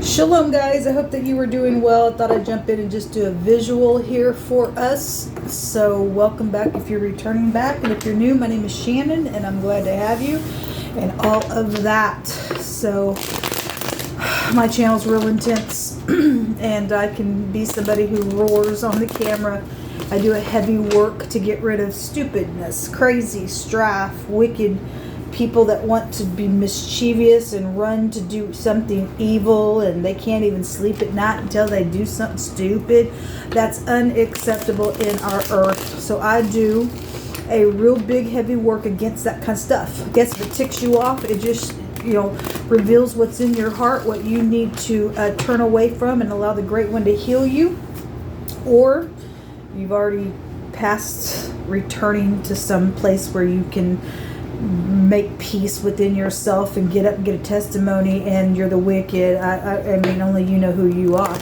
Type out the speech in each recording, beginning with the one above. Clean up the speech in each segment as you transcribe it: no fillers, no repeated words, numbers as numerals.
Shalom guys, I hope that you were doing well. I thought I'd jump in and just do a visual here for us. So welcome back if you're returning back, and if you're new, my name is Shannon and I'm glad to have you and all of that. So my channel's real intense and I can be somebody who roars on the camera. I do a heavy work to get rid of stupidness, crazy, strife, wicked people that want to be mischievous and run to do something evil, and they can't even sleep at night until they do something stupid. That's unacceptable in our earth. So I do a real big heavy work against that kind of stuff. I guess if it ticks you off, it just, reveals what's in your heart, what you need to turn away from and allow the Great One to heal you. Or you've already passed returning to some place where you can make peace within yourself and get up and get a testimony, and you're the wicked. I mean, only you know who you are.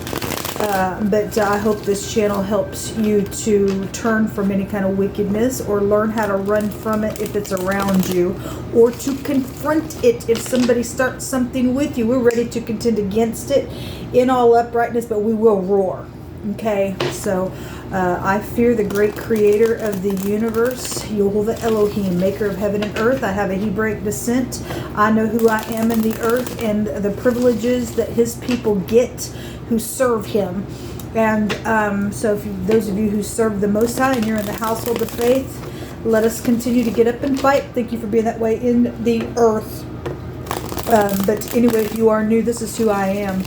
But I hope this channel helps you to turn from any kind of wickedness, or learn how to run from it if it's around you, or to confront it if somebody starts something with you. We're ready to contend against it in all uprightness, but we will roar. Okay, so I fear the great creator of the universe, YHVH's ELOHIM, maker of heaven and earth. I have a Hebraic descent. I know who I am in the earth and the privileges that his people get who serve him. And so if those of you who serve the Most High and you're in the household of faith, let us continue to get up and fight. Thank you for being that way in the earth. But anyway, if you are new, this is who I am.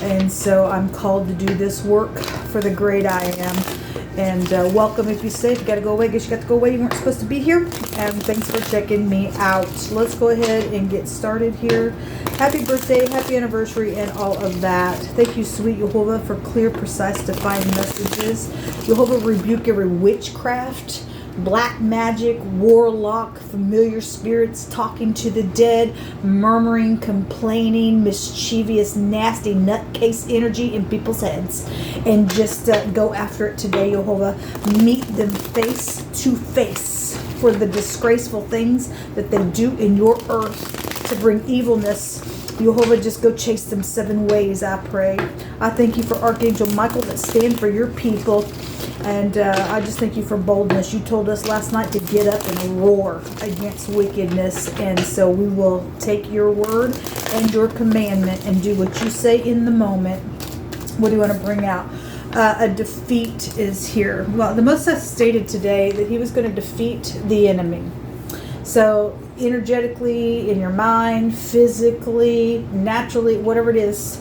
And so I'm called to do this work for the great I am. And welcome if you stay. If you got to go away, guess you got to go away. You weren't supposed to be here. And thanks for checking me out. Let's go ahead and get started here. Happy birthday, happy anniversary, and all of that. Thank you, sweet YHVH, for clear, precise, defined messages. YHVH rebuke every witchcraft, black magic, warlock, familiar spirits, talking to the dead, murmuring, complaining, mischievous, nasty nutcase energy in people's heads. And just go after it today, YHVH. Meet them face to face for the disgraceful things that they do in your earth to bring evilness. YHVH, just go chase them 7 ways, I pray. I thank you for Archangel Michael that stand for your people. And I just thank you for boldness. You told us last night to get up and roar against wickedness. And so we will take your word and your commandment and do what you say in the moment. What do you want to bring out? A defeat is here. Well, the Most High stated today that he was going to defeat the enemy. So energetically, in your mind, physically, naturally, whatever it is,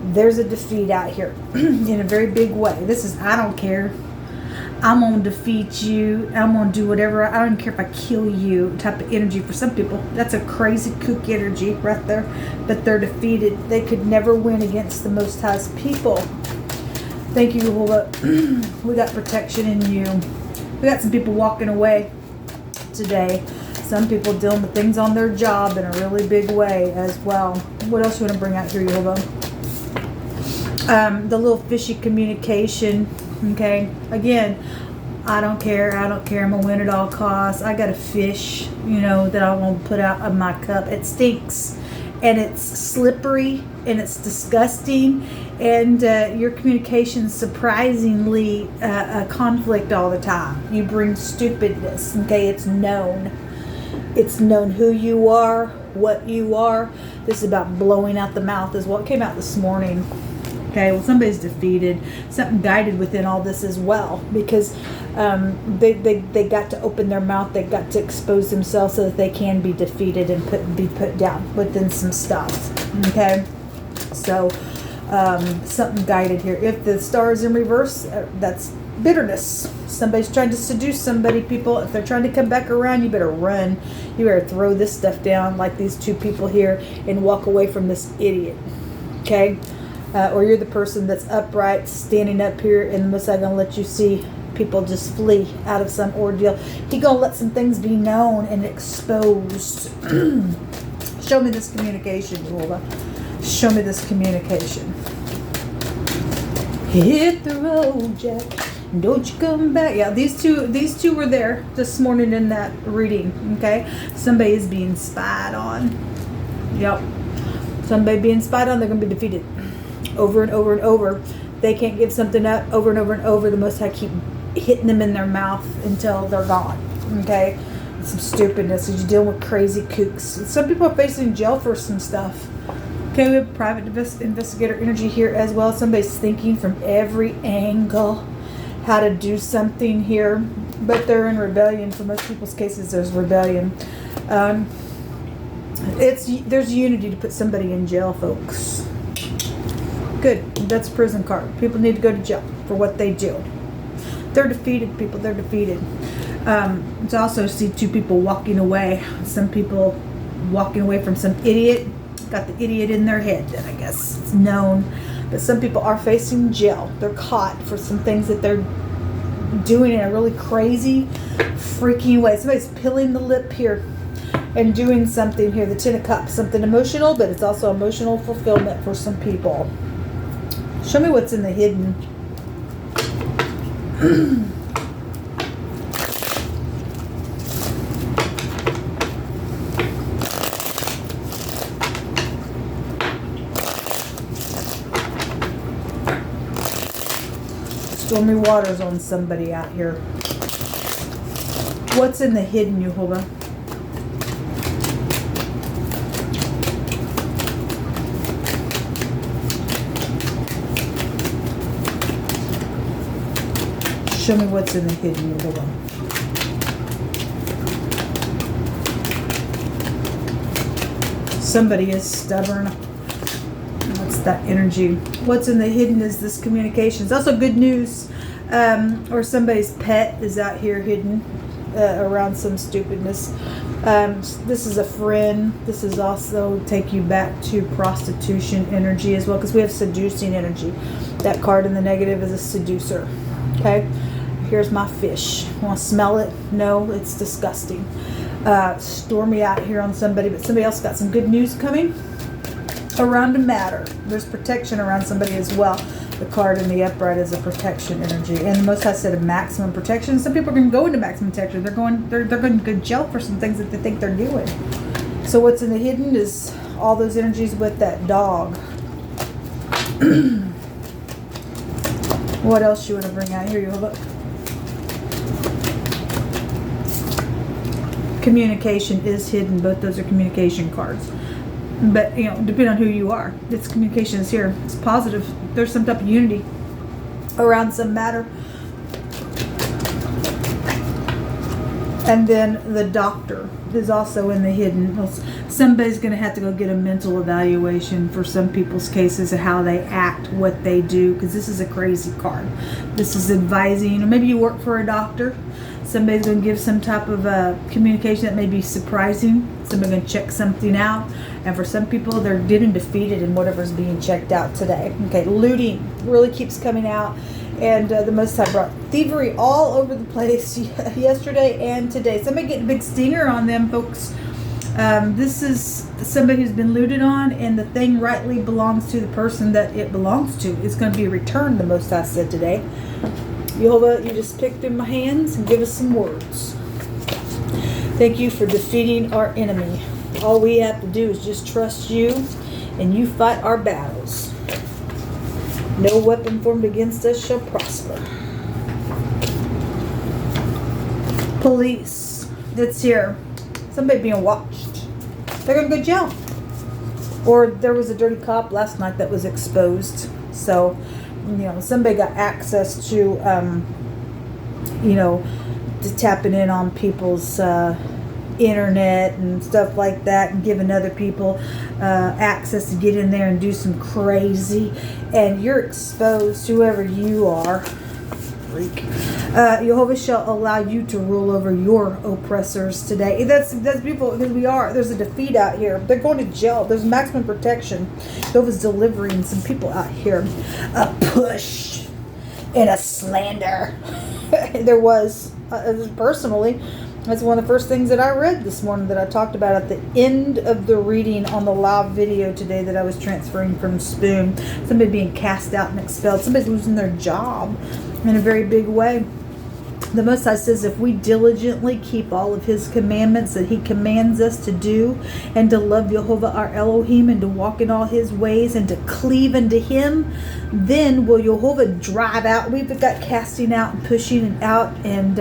there's a defeat out here in a very big way. This is, I don't care. I'm going to defeat you. I'm going to do whatever. I don't care if I kill you type of energy for some people. That's a crazy kook energy right there. But they're defeated. They could never win against the Most High's people. Thank you, YHVH. We got protection in you. We got some people walking away today. Some people dealing with things on their job in a really big way as well. What else you want to bring out here, YHVH? The little fishy communication. Okay, again, I don't care. I'm gonna win at all costs. I got a fish, that I won't put out of my cup. It stinks, and it's slippery, and it's disgusting, and your communication's surprisingly a conflict all the time. You bring stupidness. Okay, it's known. It's known who you are, what you are. This is about blowing out the mouth, is what came out this morning. Okay, well, somebody's defeated. Something guided within all this as well, because they got to open their mouth. They got to expose themselves so that they can be defeated and be put down within some stuff. Okay, so something guided here. If the star is in reverse, that's bitterness. Somebody's trying to seduce somebody, people. If they're trying to come back around, you better run. You better throw this stuff down like these 2 people here and walk away from this idiot. Okay. Or you're the person that's upright, standing up here, and the Most High gonna let you see people just flee out of some ordeal. He gonna let some things be known and exposed. Show me this communication, YHVH. Show me this communication. Hit the road, Jack. Don't you come back. Yeah, these two were there this morning in that reading. Okay, somebody is being spied on. Yep. Somebody being spied on, they're gonna be defeated. over and over and over. They can't give something up over and over and over. The Most High keep hitting them in their mouth until they're gone. Okay? Some stupidness. You're dealing with crazy kooks. Some people are facing jail for some stuff. Okay, we have private investigator energy here as well. Somebody's thinking from every angle how to do something here, but they're in rebellion. For most people's cases, there's rebellion. There's unity to put somebody in jail, folks. Good. That's a prison card. People need to go to jail for what they do. They're defeated, people. They're defeated. To also see two people walking away. Some people walking away from some idiot. Got the idiot in their head, and I guess it's known. But some people are facing jail. They're caught for some things that they're doing in a really crazy, freaky way. Somebody's pilling the lip here and doing something here. The Ten of Cups, something emotional, but it's also emotional fulfillment for some people. Show me what's in the hidden. Stormy waters on somebody out here. What's in the hidden, Yehovah? Show me what's in the hidden, Yehovah. Somebody is stubborn. What's that energy? What's in the hidden is this communication. It's also good news. Or somebody's pet is out here hidden around some stupidness. This is a friend. This is also take you back to prostitution energy as well, because we have seducing energy. That card in the negative is a seducer. Okay? Here's my fish. Want to smell it? No, it's disgusting. Stormy out here on somebody, but somebody else got some good news coming around a matter. There's protection around somebody as well. The card in the upright is a protection energy, and the Most High said a maximum protection. Some people are going to go into maximum protection. They're going to go to jail for some things that they think they're doing. So what's in the hidden is all those energies with that dog. What else you want to bring out here? You look. Communication is hidden. Both those are communication cards. But, you know, depending on who you are, it's communication is here. It's positive. There's some type of unity around some matter. And then the doctor is also in the hidden. Somebody's going to have to go get a mental evaluation for some people's cases of how they act, what they do, because this is a crazy card. This is advising, or maybe you work for a doctor. Somebody's going to give some type of communication that may be surprising. Somebody's going to check something out. And for some people, they're getting defeated in whatever's being checked out today. Okay, looting really keeps coming out. And the Most High brought thievery all over the place yesterday and today. Somebody getting a big stinger on them, folks. This is somebody who's been looted on, and the thing rightly belongs to the person that it belongs to. It's going to be returned, the Most High said today. Yehovah, you just pick through my hands and give us some words. Thank you for defeating our enemy. All we have to do is just trust you, and you fight our battles. No weapon formed against us shall prosper. Police. It's here. Somebody being watched. They're going to go to jail. Or there was a dirty cop last night that was exposed. So, you know, somebody got access to, you know, to tapping in on people's internet and stuff like that, and giving other people access to get in there and do some crazy, and you're exposed, whoever you are, freak. Yehovah shall allow you to rule over your oppressors today. That's beautiful, because there's a defeat out here. They're going to jail. There's maximum protection. Yehovah's delivering some people out here. A push and a slander. There was personally. That's one of the first things that I read this morning, that I talked about at the end of the reading on the live video today that I was transferring from Spoon. Somebody being cast out and expelled. Somebody's losing their job in a very big way. The Most High says if we diligently keep all of his commandments that he commands us to do, and to love Yehovah our Elohim, and to walk in all his ways, and to cleave unto him, then will Yehovah drive out. We've got casting out and pushing out and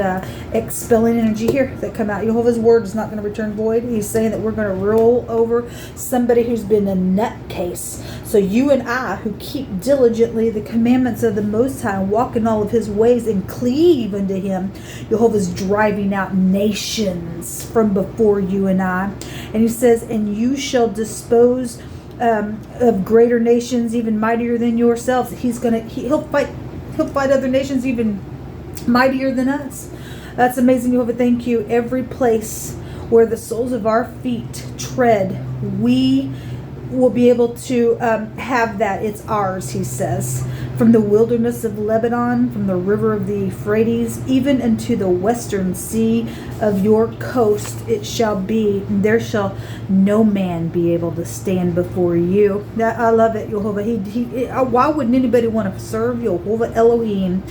expelling energy here that come out. Yehovah's word is not going to return void. He's saying that we're going to roll over somebody who's been a nutcase. So you and I, who keep diligently the commandments of the Most High and walk in all of his ways and cleave unto him, Jehovah's driving out nations from before you and I. And he says, and you shall dispose of greater nations, even mightier than yourselves. He'll fight other nations even mightier than us. That's amazing, Jehovah. Thank you. Every place where the soles of our feet tread, we will be able to have that. It's ours, he says. From the wilderness of Lebanon, from the river of the Euphrates, even unto the western sea of your coast, it shall be. There shall no man be able to stand before you. I love it, Yehovah. Why wouldn't anybody want to serve Yehovah Elohim?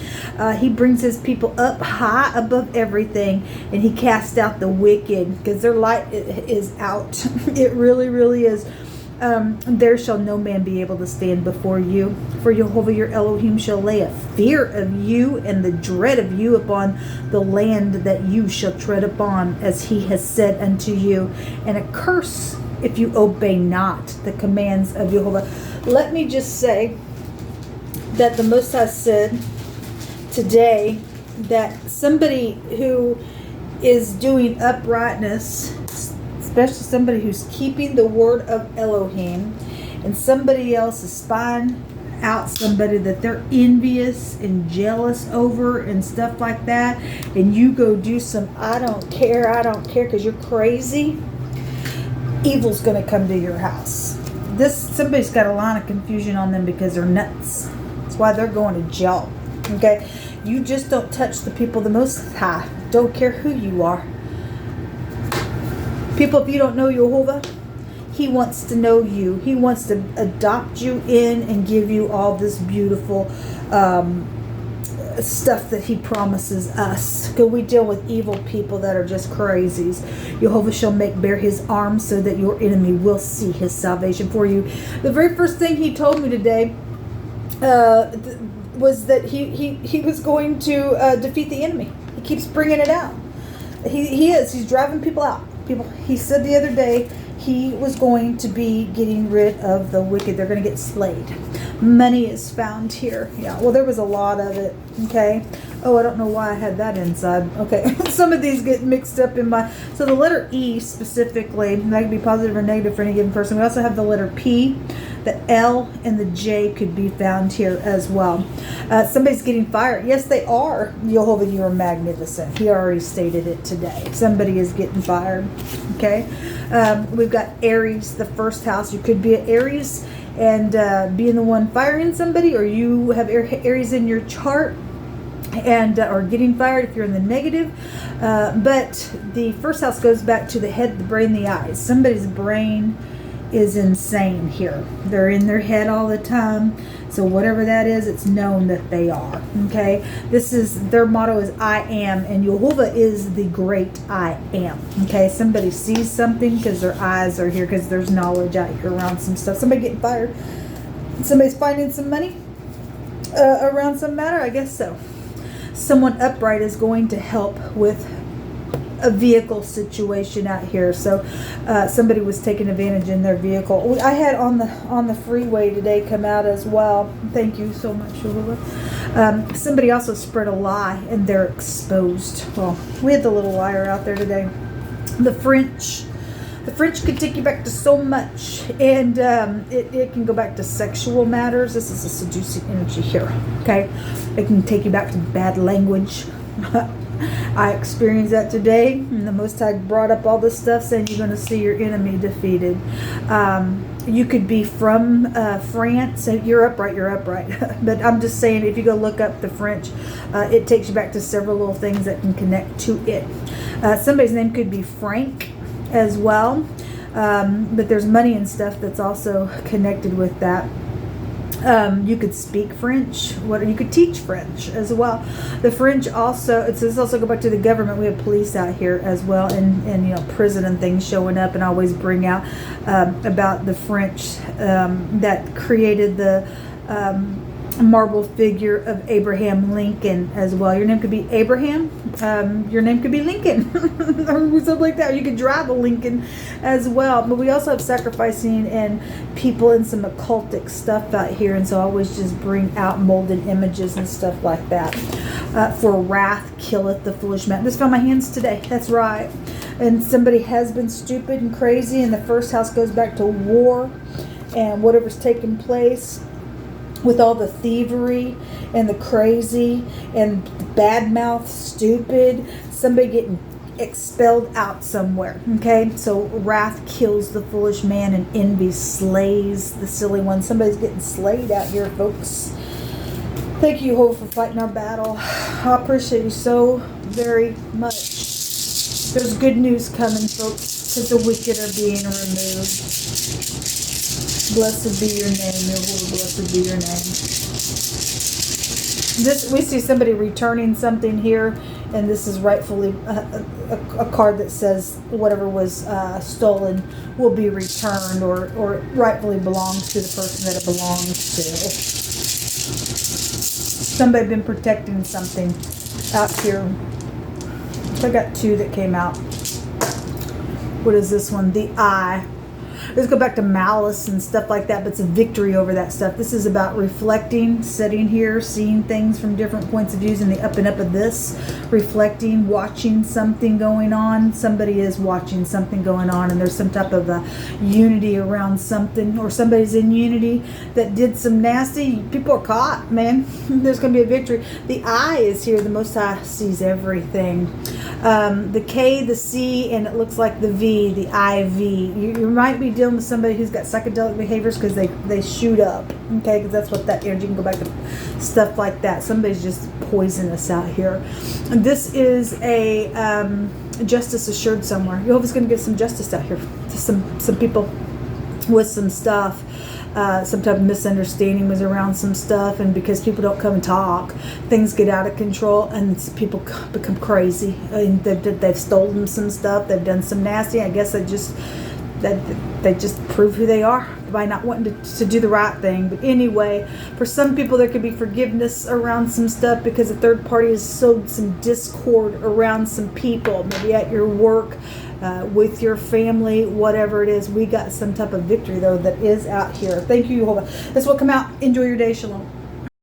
He brings his people up high above everything, and he casts out the wicked, because their light is out. It really, really is. There shall no man be able to stand before you. For Yehovah your Elohim shall lay a fear of you and the dread of you upon the land that you shall tread upon, as he has said unto you, and a curse if you obey not the commands of Yehovah. Let me just say that the Most High said today that somebody who is doing uprightness, especially somebody who's keeping the word of Elohim, and somebody else is spying out somebody that they're envious and jealous over and stuff like that, and you go do some I don't care because you're crazy, evil's going to come to your house. Somebody's got a line of confusion on them because they're nuts. That's why they're going to jail. Okay? You just don't touch the people the Most High. Don't care who you are. People, if you don't know Yehovah, he wants to know you. He wants to adopt you in and give you all this beautiful stuff that he promises us. Because we deal with evil people that are just crazies. Yehovah shall make bare his arms so that your enemy will see his salvation for you. The very first thing he told me today was that he was going to defeat the enemy. He keeps bringing it out. He's driving people out. He said the other day he was going to be getting rid of the wicked. They're going to get slayed. Money is found here. Yeah, well, there was a lot of it. Okay. Oh, I don't know why I had that inside. Okay. Some of these get mixed up in my... So the letter E specifically, that could be positive or negative for any given person. We also have the letter P. The L and the J could be found here as well. Somebody's getting fired. Yes, they are. Yehovah, you are magnificent. He already stated it today. Somebody is getting fired. Okay. We've got Aries, the first house. You could be an Aries and being the one firing somebody, or you have Aries in your chart and or getting fired if you're in the negative. But the first house goes back to the head, the brain, the eyes. Somebody's brain is insane here. They're in their head all the time. So whatever that is, it's known that they are. Okay. Their motto is I am, and Yehovah is the great I am. Okay. Somebody sees something because their eyes are here, because there's knowledge out here around some stuff. Somebody getting fired. Somebody's finding some money around some matter. I guess so. Someone upright is going to help with a vehicle situation out here. So somebody was taking advantage in their vehicle. I had on the freeway today come out as well. Thank you so much, Yehovah. Somebody also spread a lie and they're exposed. Well, we had the little liar out there today. The French could take you back to so much, and it can go back to sexual matters. This is a seducing energy here. Okay, it can take you back to bad language. I experienced that today, and the Most High brought up all this stuff saying you're going to see your enemy defeated. You could be from France, and you're upright. But I'm just saying, if you go look up the French, it takes you back to several little things that can connect to it. Somebody's name could be Frank as well, but there's money and stuff that's also connected with that. You could speak French. You could teach French as well. The French also. It says also go back to the government. We have police out here as well, and prison and things showing up, and always bring out about the French that created the marble figure of Abraham Lincoln as well. Your name could be Abraham. Your name could be Lincoln, or something like that. You could drive a Lincoln as well. But we also have sacrificing and people and some occultic stuff out here, and so I always just bring out molded images and stuff like that. For wrath killeth the foolish man. This fell in my hands today. That's right. And somebody has been stupid and crazy, and the first house goes back to war and whatever's taken place with all the thievery and the crazy and bad mouth, stupid, somebody getting expelled out somewhere. Okay, so wrath kills the foolish man and envy slays the silly one. Somebody's getting slayed out here, folks. Thank you, Jehovah, for fighting our battle. I appreciate you so very much. There's good news coming, folks, because the wicked are being removed. Blessed be your name, Jehovah. Blessed be your name. We see somebody returning something here, and this is rightfully a card that says whatever was stolen will be returned, or rightfully belongs to the person that it belongs to. Somebody been protecting something out here. I got two that came out. What is this one? The Eye. Let's go back to malice and stuff like that, but it's a victory over that stuff. This is about reflecting, sitting here, seeing things from different points of views in the up and up of this, reflecting, watching something going on. Somebody is watching something going on, and there's some type of a unity around something, or somebody's in unity that did some nasty. People are caught, man. There's going to be a victory. The Eye is here. The Most High sees everything. The K, the C, and it looks like the V, the IV. You might be dealing with somebody who's got psychedelic behaviors because they shoot up, okay, because that's what that energy can go back to stuff like that. Somebody's just poisonous out here. And this is a justice assured somewhere. Jehovah's going to get some justice out here to some people with some stuff. Some type of misunderstanding was around some stuff, and because people don't come and talk, things get out of control, and people become crazy. And they've stolen some stuff. They've done some nasty. I guess they just prove who they are by not wanting to do the right thing. But anyway, for some people there could be forgiveness around some stuff because a third party has sowed some discord around some people, maybe at your work, with your family, whatever it is. We got some type of victory though that is out here. Thank you, Jehovah. This will come out. Enjoy your day. Shalom.